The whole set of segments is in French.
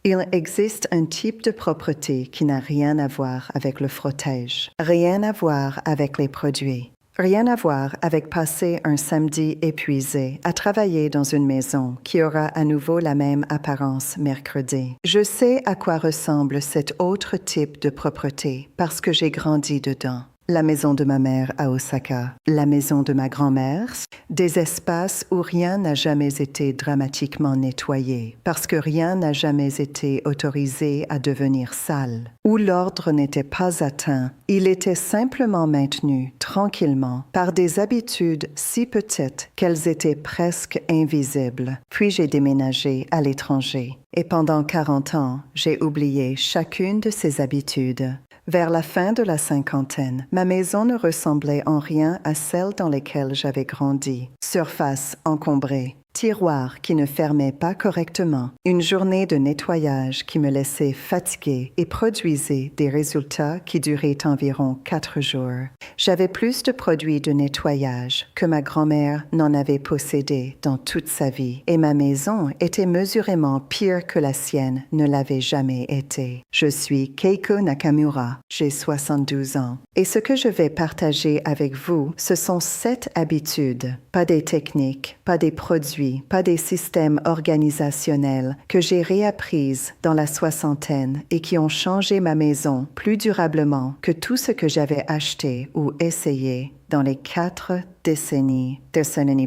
Il existe un type de propreté qui n'a rien à voir avec le frottage, rien à voir avec les produits. Rien à voir avec passer un samedi épuisé à travailler dans une maison qui aura à nouveau la même apparence mercredi. Je sais à quoi ressemble cet autre type de propreté parce que j'ai grandi dedans. La maison de ma mère à Osaka, la maison de ma grand-mère, des espaces où rien n'a jamais été dramatiquement nettoyé, parce que rien n'a jamais été autorisé à devenir sale, où l'ordre n'était pas atteint, il était simplement maintenu tranquillement par des habitudes si petites qu'elles étaient presque invisibles. Puis j'ai déménagé à l'étranger, et pendant 40 ans, j'ai oublié chacune de ces habitudes. Vers la fin de la cinquantaine, ma maison ne ressemblait en rien à celle dans laquelle j'avais grandi. Surface encombrée, tiroirs qui ne fermaient pas correctement, une journée de nettoyage qui me laissait fatiguée et produisait des résultats qui duraient environ 4 jours. J'avais plus de produits de nettoyage que ma grand-mère n'en avait possédé dans toute sa vie, et ma maison était mesurément pire que la sienne ne l'avait jamais été. Je suis Keiko Nakamura, j'ai 72 ans, et ce que je vais partager avec vous, ce sont 7 habitudes, pas des techniques, pas des produits, pas des systèmes organisationnels que j'ai réapprises dans la soixantaine et qui ont changé ma maison plus durablement que tout ce que j'avais acheté ou essayé dans les 4 décennies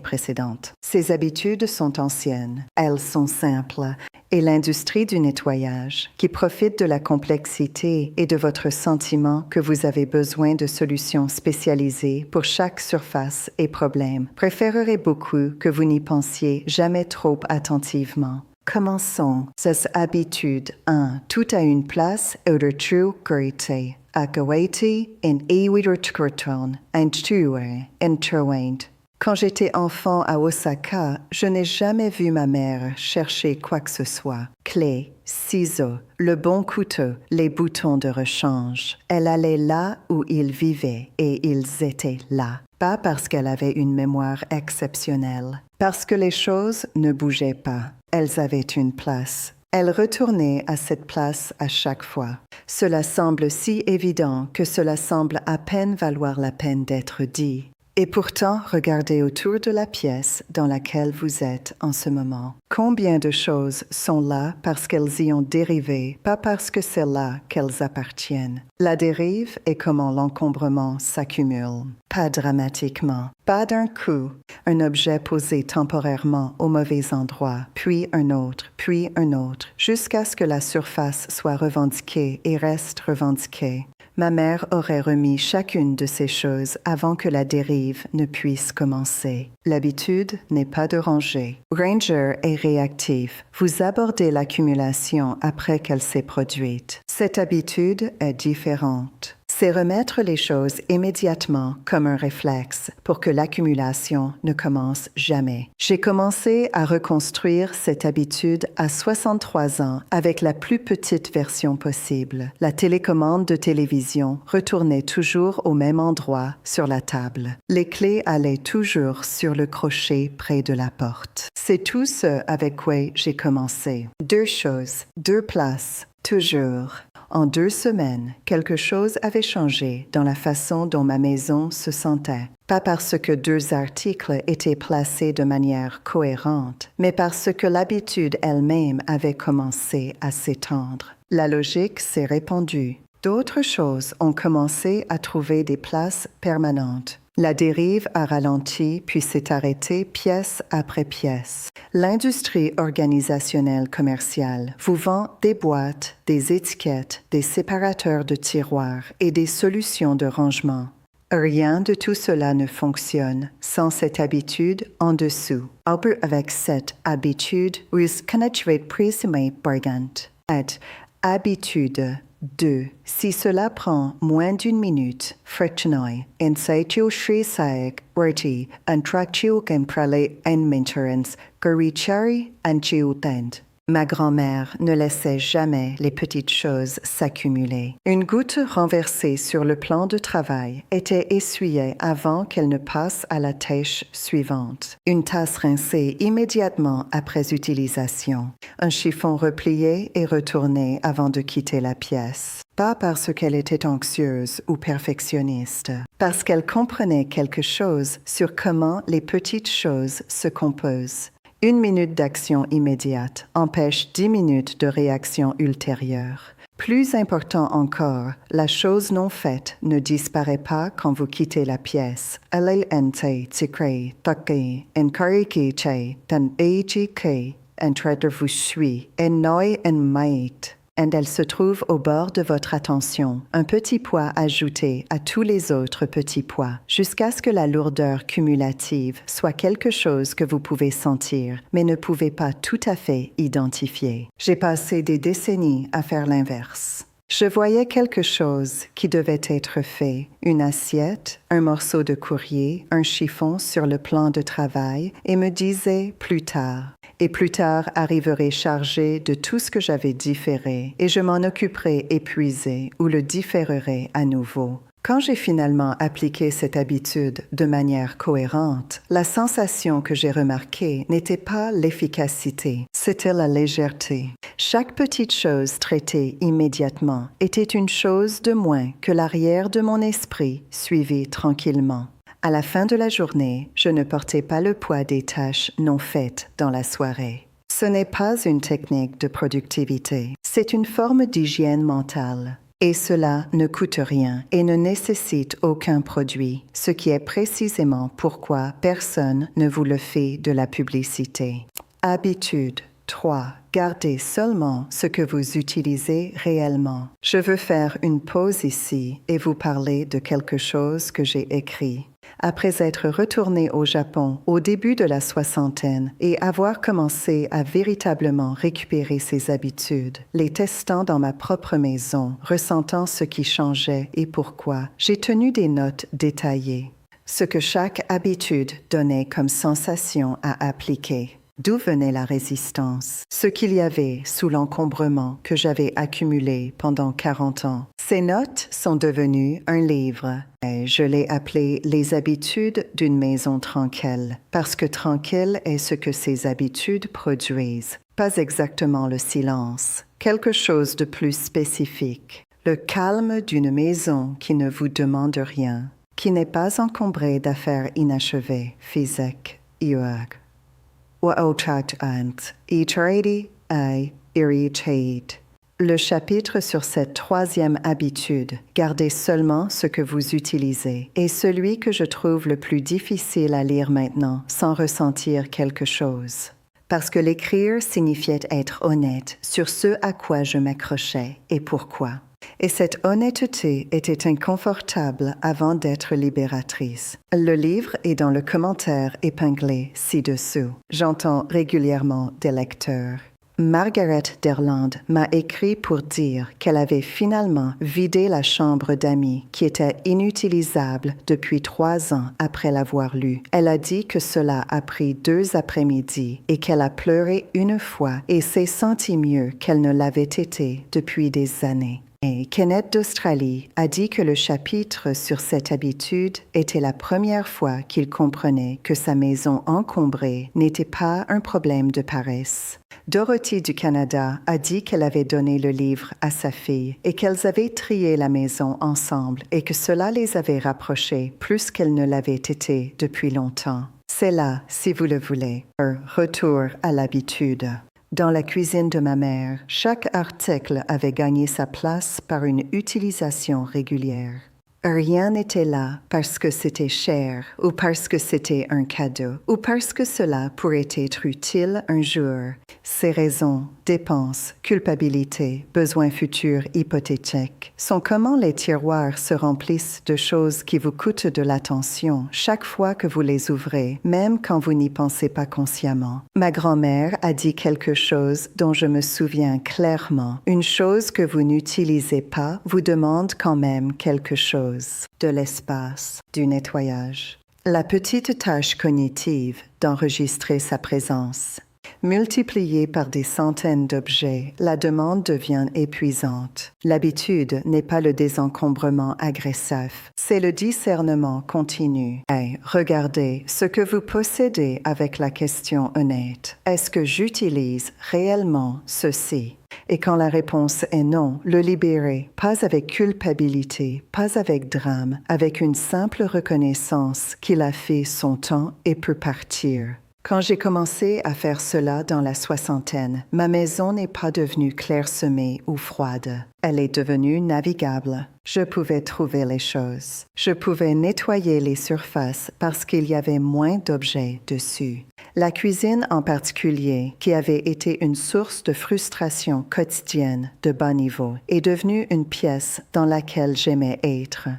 précédentes. Ces habitudes sont anciennes, elles sont simples, et l'industrie du nettoyage, qui profite de la complexité et de votre sentiment que vous avez besoin de solutions spécialisées pour chaque surface et problème, préférerait beaucoup que vous n'y pensiez jamais trop attentivement. Commençons. Cette habitude 1. Tout a une place et de true grité. Akawati in Iwirutkurton and Tuwe interwind. Quand j'étais enfant à Osaka, je n'ai jamais vu ma mère chercher quoi que ce soit. Clés, ciseaux, le bon couteau, les boutons de rechange. Elle allait là où ils vivaient et ils étaient là. Pas parce qu'elle avait une mémoire exceptionnelle, parce que les choses ne bougeaient pas. Elles avaient une place. Elle retournait à cette place à chaque fois. Cela semble si évident que cela semble à peine valoir la peine d'être dit. Et pourtant, regardez autour de la pièce dans laquelle vous êtes en ce moment. Combien de choses sont là parce qu'elles y ont dérivé, pas parce que c'est là qu'elles appartiennent. La dérive est comment l'encombrement s'accumule. Pas dramatiquement, pas d'un coup. Un objet posé temporairement au mauvais endroit, puis un autre, jusqu'à ce que la surface soit revendiquée et reste revendiquée. Ma mère aurait remis chacune de ces choses avant que la dérive ne puisse commencer. L'habitude n'est pas de ranger. Ranger est réactif. Vous abordez l'accumulation après qu'elle s'est produite. Cette habitude est différente. C'est remettre les choses immédiatement comme un réflexe pour que l'accumulation ne commence jamais. J'ai commencé à reconstruire cette habitude à 63 ans avec la plus petite version possible. La télécommande de télévision retournait toujours au même endroit sur la table. Les clés allaient toujours sur le crochet près de la porte. C'est tout ce avec quoi j'ai commencé. 2 choses, 2 places, toujours. En 2 semaines, quelque chose avait changé dans la façon dont ma maison se sentait. Pas parce que 2 articles étaient placés de manière cohérente, mais parce que l'habitude elle-même avait commencé à s'étendre. La logique s'est répandue. D'autres choses ont commencé à trouver des places permanentes. La dérive a ralenti puis s'est arrêtée pièce après pièce. L'industrie organisationnelle commerciale vous vend des boîtes, des étiquettes, des séparateurs de tiroirs et des solutions de rangement. Rien de tout cela ne fonctionne sans cette habitude en dessous. Aber avec cette habitude, vous connaîtrez précisément bargant. Et habitude 2. Si cela prend moins d'1 minute, fretchnoi, insaitio shri saeg, urti, antractio gemprale en minterens, gurichari, anchiutent. Ma grand-mère ne laissait jamais les petites choses s'accumuler. Une goutte renversée sur le plan de travail était essuyée avant qu'elle ne passe à la tâche suivante. Une tasse rincée immédiatement après utilisation. Un chiffon replié et retourné avant de quitter la pièce. Pas parce qu'elle était anxieuse ou perfectionniste, parce qu'elle comprenait quelque chose sur comment les petites choses se composent. 1 minute d'action immédiate empêche 10 minutes de réaction ultérieure. Plus important encore, la chose non faite ne disparaît pas quand vous quittez la pièce. Elle ente tikre take enkariki che tan eji ke entre vous suis en noi en mait. Et elle se trouve au bord de votre attention, un petit poids ajouté à tous les autres petits poids, jusqu'à ce que la lourdeur cumulative soit quelque chose que vous pouvez sentir, mais ne pouvez pas tout à fait identifier. J'ai passé des décennies à faire l'inverse. Je voyais quelque chose qui devait être fait, une assiette, un morceau de courrier, un chiffon sur le plan de travail, et me disais plus tard. Et plus tard arriverait chargé de tout ce que j'avais différé, et je m'en occuperai épuisé ou le différerai à nouveau. Quand j'ai finalement appliqué cette habitude de manière cohérente, la sensation que j'ai remarquée n'était pas l'efficacité, c'était la légèreté. Chaque petite chose traitée immédiatement était une chose de moins que l'arrière de mon esprit suivait tranquillement. À la fin de la journée, je ne portais pas le poids des tâches non faites dans la soirée. Ce n'est pas une technique de productivité, c'est une forme d'hygiène mentale. Et cela ne coûte rien et ne nécessite aucun produit, ce qui est précisément pourquoi personne ne vous le fait de la publicité. Habitude 3. Gardez seulement ce que vous utilisez réellement. Je veux faire une pause ici et vous parler de quelque chose que j'ai écrit. Après être retourné au Japon au début de la soixantaine et avoir commencé à véritablement récupérer ses habitudes, les testant dans ma propre maison, ressentant ce qui changeait et pourquoi, j'ai tenu des notes détaillées. Ce que chaque habitude donnait comme sensation à appliquer. D'où venait la résistance? Ce qu'il y avait sous l'encombrement que j'avais accumulé pendant 40 ans. Ces notes sont devenues un livre et je l'ai appelé « Les habitudes d'une maison tranquille » parce que tranquille est ce que ces habitudes produisent. Pas exactement le silence, quelque chose de plus spécifique. Le calme d'une maison qui ne vous demande rien, qui n'est pas encombrée d'affaires inachevées, physiques, iag. Le chapitre sur cette troisième habitude, gardez seulement ce que vous utilisez, est celui que je trouve le plus difficile à lire maintenant sans ressentir quelque chose. Parce que l'écrire signifiait être honnête sur ce à quoi je m'accrochais et pourquoi. Et cette honnêteté était inconfortable avant d'être libératrice. Le livre est dans le commentaire épinglé ci-dessous. J'entends régulièrement des lecteurs. Margaret Derland m'a écrit pour dire qu'elle avait finalement vidé la chambre d'amis qui était inutilisable depuis 3 ans après l'avoir lu. Elle a dit que cela a pris 2 après-midi et qu'elle a pleuré une fois et s'est sentie mieux qu'elle ne l'avait été depuis des années. Et Kenneth d'Australie a dit que le chapitre sur cette habitude était la première fois qu'il comprenait que sa maison encombrée n'était pas un problème de paresse. Dorothy du Canada a dit qu'elle avait donné le livre à sa fille et qu'elles avaient trié la maison ensemble et que cela les avait rapprochées plus qu'elles ne l'avaient été depuis longtemps. C'est là, si vous le voulez, un retour à l'habitude. Dans la cuisine de ma mère, chaque article avait gagné sa place par une utilisation régulière. Rien n'était là parce que c'était cher ou parce que c'était un cadeau ou parce que cela pourrait être utile un jour. Ces raisons, dépenses, culpabilité, besoins futurs hypothétiques, sont comment les tiroirs se remplissent de choses qui vous coûtent de l'attention chaque fois que vous les ouvrez, même quand vous n'y pensez pas consciemment. Ma grand-mère a dit quelque chose dont je me souviens clairement. Une chose que vous n'utilisez pas vous demande quand même quelque chose. De l'espace, du nettoyage. La petite tâche cognitive d'enregistrer sa présence. Multipliée par des centaines d'objets, la demande devient épuisante. L'habitude n'est pas le désencombrement agressif, c'est le discernement continu. Et regardez ce que vous possédez avec la question honnête. Est-ce que j'utilise réellement ceci? Et quand la réponse est non, le libérer, pas avec culpabilité, pas avec drame, avec une simple reconnaissance qu'il a fait son temps et peut partir. Quand j'ai commencé à faire cela dans la soixantaine, ma maison n'est pas devenue clairsemée ou froide. Elle est devenue navigable. Je pouvais trouver les choses. Je pouvais nettoyer les surfaces parce qu'il y avait moins d'objets dessus. La cuisine en particulier, qui avait été une source de frustration quotidienne de bas niveau, est devenue une pièce dans laquelle j'aimais être.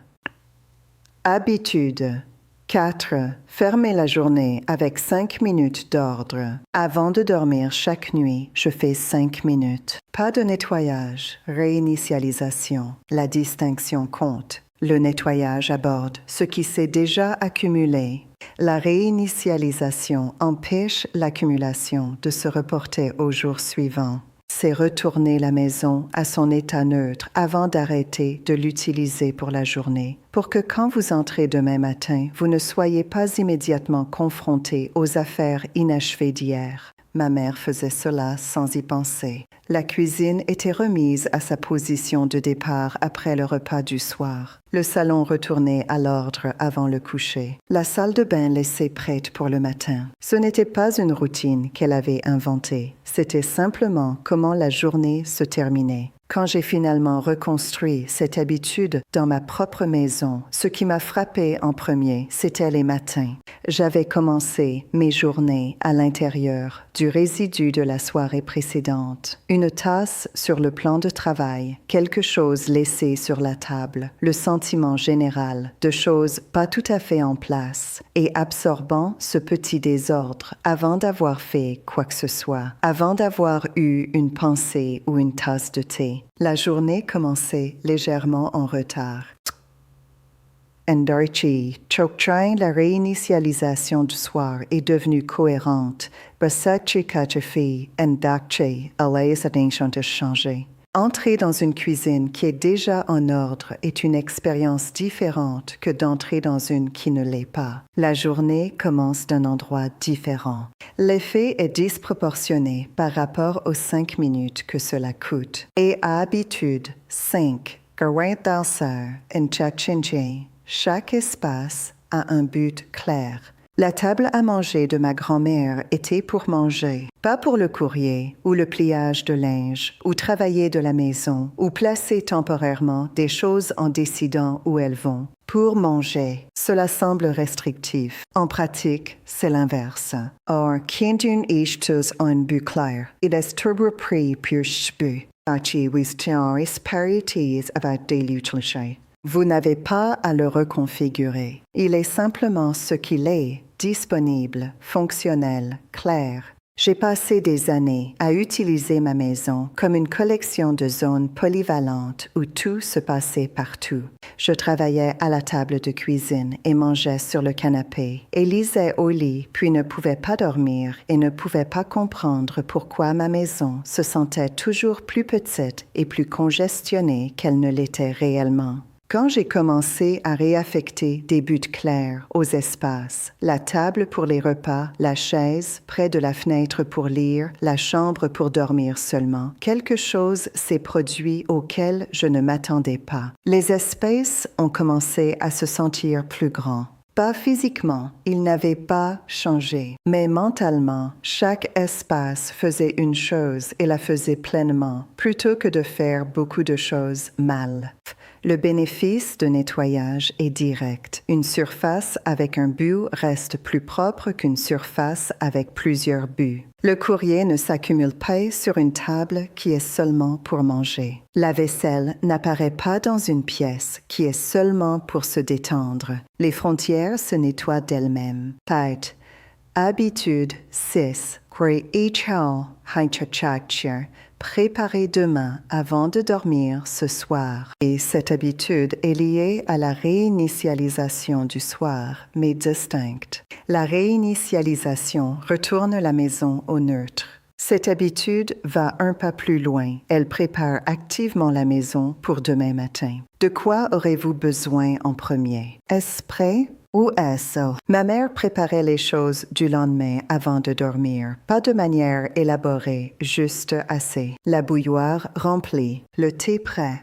Habitude. 4. Fermez la journée avec 5 minutes d'ordre. Avant de dormir chaque nuit, je fais 5 minutes. Pas de nettoyage, réinitialisation. La distinction compte. Le nettoyage aborde ce qui s'est déjà accumulé. La réinitialisation empêche l'accumulation de se reporter au jour suivant. C'est retourner la maison à son état neutre avant d'arrêter de l'utiliser pour la journée, pour que quand vous entrez demain matin, vous ne soyez pas immédiatement confronté aux affaires inachevées d'hier. Ma mère faisait cela sans y penser. La cuisine était remise à sa position de départ après le repas du soir. Le salon retournait à l'ordre avant le coucher. La salle de bain laissée prête pour le matin. Ce n'était pas une routine qu'elle avait inventée. C'était simplement comment la journée se terminait. Quand j'ai finalement reconstruit cette habitude dans ma propre maison, ce qui m'a frappé en premier, c'était les matins. J'avais commencé mes journées à l'intérieur du résidu de la soirée précédente. Une tasse sur le plan de travail, quelque chose laissé sur la table, le sentiment général de choses pas tout à fait en place et absorbant ce petit désordre avant d'avoir fait quoi que ce soit, avant d'avoir eu une pensée ou une tasse de thé. La journée commençait légèrement en retard. Endarchi, Choktrain, la réinitialisation du soir est devenue cohérente. Basachi Kachafi, Endakche, Alaise a changé. Entrer dans une cuisine qui est déjà en ordre est une expérience différente que d'entrer dans une qui ne l'est pas. La journée commence d'un endroit différent. L'effet est disproportionné par rapport aux 5 minutes que cela coûte. Et à habitude, 5. Chaque espace a un but clair. La table à manger de ma grand-mère était pour manger, pas pour le courrier, ou le pliage de linge, ou travailler de la maison, ou placer temporairement des choses en décidant où elles vont. Pour manger, cela semble restrictif. En pratique, c'est l'inverse. Or, kindun ishtus un but clair. Il est turbo pris pur shbu. Achi wistiaris parities about delutlche. Vous n'avez pas à le reconfigurer. Il est simplement ce qu'il est, disponible, fonctionnel, clair. J'ai passé des années à utiliser ma maison comme une collection de zones polyvalentes où tout se passait partout. Je travaillais à la table de cuisine et mangeais sur le canapé et lisais au lit, puis ne pouvais pas dormir et ne pouvais pas comprendre pourquoi ma maison se sentait toujours plus petite et plus congestionnée qu'elle ne l'était réellement. Quand j'ai commencé à réaffecter des buts clairs aux espaces, la table pour les repas, la chaise près de la fenêtre pour lire, la chambre pour dormir seulement, quelque chose s'est produit auquel je ne m'attendais pas. Les espaces ont commencé à se sentir plus grands. Pas physiquement, ils n'avaient pas changé, mais mentalement, chaque espace faisait une chose et la faisait pleinement, plutôt que de faire beaucoup de choses mal. Le bénéfice de nettoyage est direct. Une surface avec un but reste plus propre qu'une surface avec plusieurs buts. Le courrier ne s'accumule pas sur une table qui est seulement pour manger. La vaisselle n'apparaît pas dans une pièce qui est seulement pour se détendre. Les frontières se nettoient d'elles-mêmes. Habitude 6. Préparez demain avant de dormir ce soir. Et cette habitude est liée à la réinitialisation du soir, mais distincte. La réinitialisation retourne la maison au neutre. Cette habitude va un pas plus loin. Elle prépare activement la maison pour demain matin. De quoi aurez-vous besoin en premier? Est-ce prêt? Ou est-ce? Ma mère préparait les choses du lendemain avant de dormir, pas de manière élaborée, juste assez. La bouilloire remplie, le thé prêt.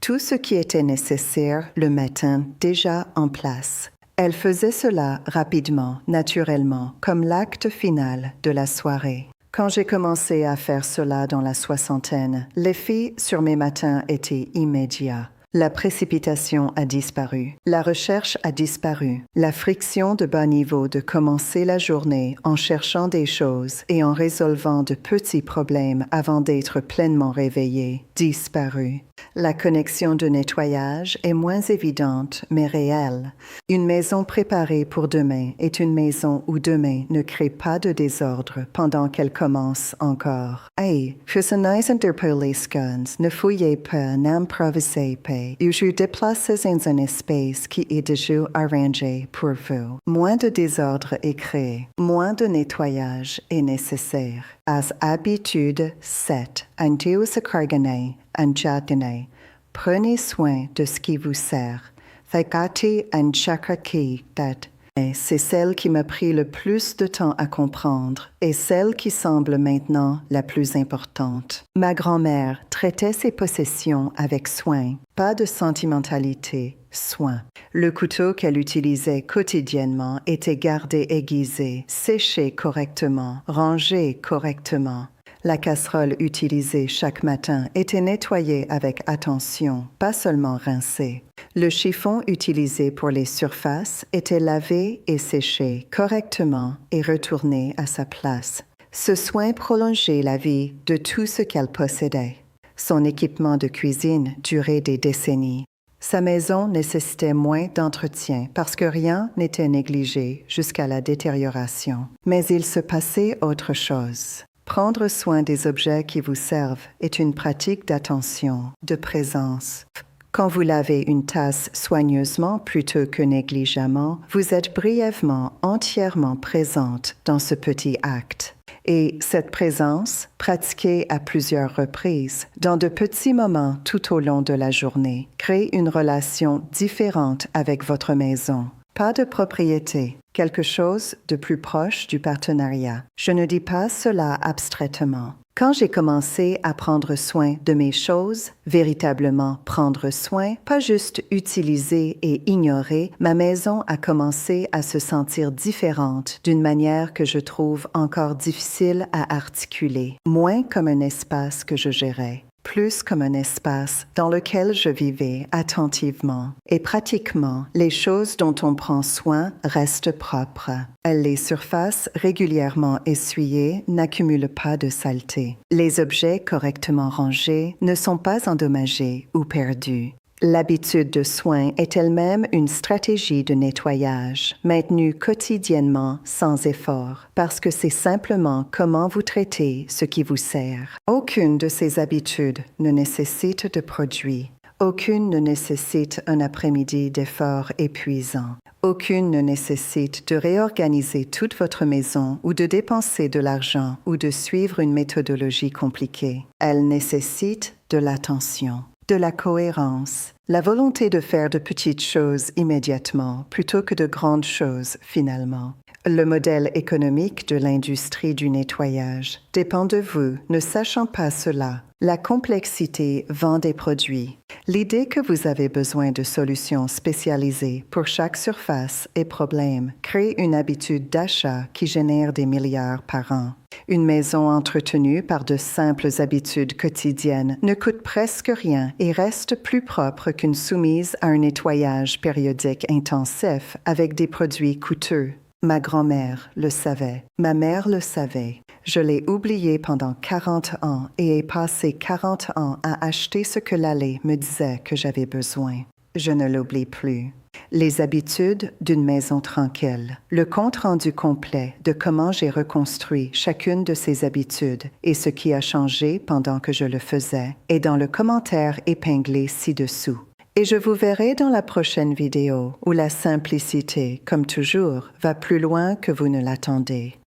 Tout ce qui était nécessaire le matin déjà en place. Elle faisait cela rapidement, naturellement, comme l'acte final de la soirée. Quand j'ai commencé à faire cela dans la soixantaine, l'effet sur mes matins était immédiat. La précipitation a disparu. La recherche a disparu. La friction de bas niveau de commencer la journée en cherchant des choses et en résolvant de petits problèmes avant d'être pleinement réveillé, disparu. La connexion de nettoyage est moins évidente, mais réelle. Une maison préparée pour demain est une maison où demain ne crée pas de désordre pendant qu'elle commence encore. Hey, fusionnisez les guns, ne fouillez pas, n'improvisez pas. Je déplace dans un espace qui est déjà arrangé pour vous. Moins de désordre est créé, moins de nettoyage est nécessaire. As habitude 7, Antiosakargane, Anjadane, prenez soin de ce qui vous sert. Thagati Anchakaki dat. C'est celle qui m'a pris le plus de temps à comprendre et celle qui semble maintenant la plus importante. Ma grand-mère traitait ses possessions avec soin, pas de sentimentalité, soin. Le couteau qu'elle utilisait quotidiennement était gardé aiguisé, séché correctement, rangé correctement. La casserole utilisée chaque matin était nettoyée avec attention, pas seulement rincée. Le chiffon utilisé pour les surfaces était lavé et séché correctement et retourné à sa place. Ce soin prolongeait la vie de tout ce qu'elle possédait. Son équipement de cuisine durait des décennies. Sa maison nécessitait moins d'entretien parce que rien n'était négligé jusqu'à la détérioration. Mais il se passait autre chose. Prendre soin des objets qui vous servent est une pratique d'attention, de présence. Quand vous lavez une tasse soigneusement plutôt que négligemment, vous êtes brièvement, entièrement présente dans ce petit acte. Et cette présence, pratiquée à plusieurs reprises, dans de petits moments tout au long de la journée, crée une relation différente avec votre maison. Pas de propriété, quelque chose de plus proche du partenariat. Je ne dis pas cela abstraitement. Quand j'ai commencé à prendre soin de mes choses, véritablement prendre soin, pas juste utiliser et ignorer, ma maison a commencé à se sentir différente d'une manière que je trouve encore difficile à articuler, moins comme un espace que je gérais, plus comme un espace dans lequel je vivais attentivement. Et pratiquement, les choses dont on prend soin restent propres. Les surfaces régulièrement essuyées n'accumulent pas de saleté. Les objets correctement rangés ne sont pas endommagés ou perdus. L'habitude de soin est elle-même une stratégie de nettoyage, maintenue quotidiennement sans effort, parce que c'est simplement comment vous traitez ce qui vous sert. Aucune de ces habitudes ne nécessite de produits. Aucune ne nécessite un après-midi d'efforts épuisants. Aucune ne nécessite de réorganiser toute votre maison ou de dépenser de l'argent ou de suivre une méthodologie compliquée. Elle nécessite de l'attention, de la cohérence, la volonté de faire de petites choses immédiatement plutôt que de grandes choses finalement. Le modèle économique de l'industrie du nettoyage dépend de vous, ne sachant pas cela. La complexité vend des produits. L'idée que vous avez besoin de solutions spécialisées pour chaque surface et problème crée une habitude d'achat qui génère des milliards par an. Une maison entretenue par de simples habitudes quotidiennes ne coûte presque rien et reste plus propre qu'une soumise à un nettoyage périodique intensif avec des produits coûteux. Ma grand-mère le savait, ma mère le savait. Je l'ai oublié pendant 40 ans et ai passé 40 ans à acheter ce que l'allée me disait que j'avais besoin. Je ne l'oublie plus. Les habitudes d'une maison tranquille. Le compte rendu complet de comment j'ai reconstruit chacune de ces habitudes et ce qui a changé pendant que je le faisais est dans le commentaire épinglé ci-dessous. Et je vous verrai dans la prochaine vidéo où la simplicité, comme toujours, va plus loin que vous ne l'attendez.